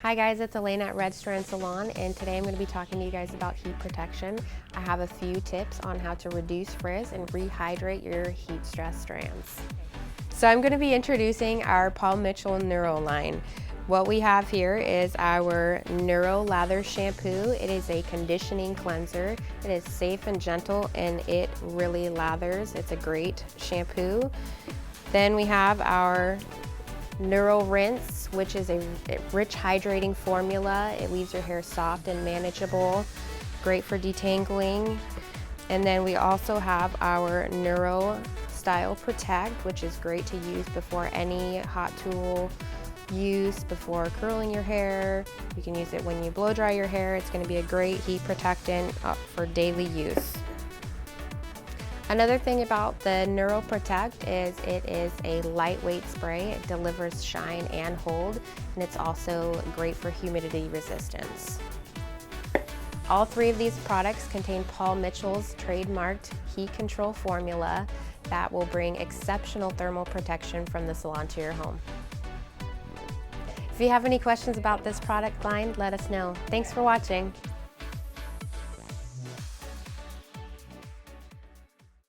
Hi guys, it's Alaina at Strand Salon, and today I'm going to be talking to you guys about heat protection. I have a few tips on how to reduce frizz and rehydrate your heat stress strands. So I'm going to be introducing our Paul Mitchell Neuro line. What we have here is our Neuro Lather shampoo. It is a conditioning cleanser. It is safe and gentle, and it really lathers. It's a great shampoo. Then we have our Neuro Rinse, which is a rich hydrating formula. It leaves your hair soft and manageable, great for detangling. And then we also have our Neuro Style Protect, which is great to use before any hot tool use, before curling your hair. You can use it when you blow dry your hair. It's going to be a great heat protectant for daily use. Another thing about the Neuro Protect is it is a lightweight spray. It delivers shine and hold, and it's also great for humidity resistance. All three of these products contain Paul Mitchell's trademarked heat control formula that will bring exceptional thermal protection from the salon to your home. If you have any questions about this product line, let us know. Thanks for watching.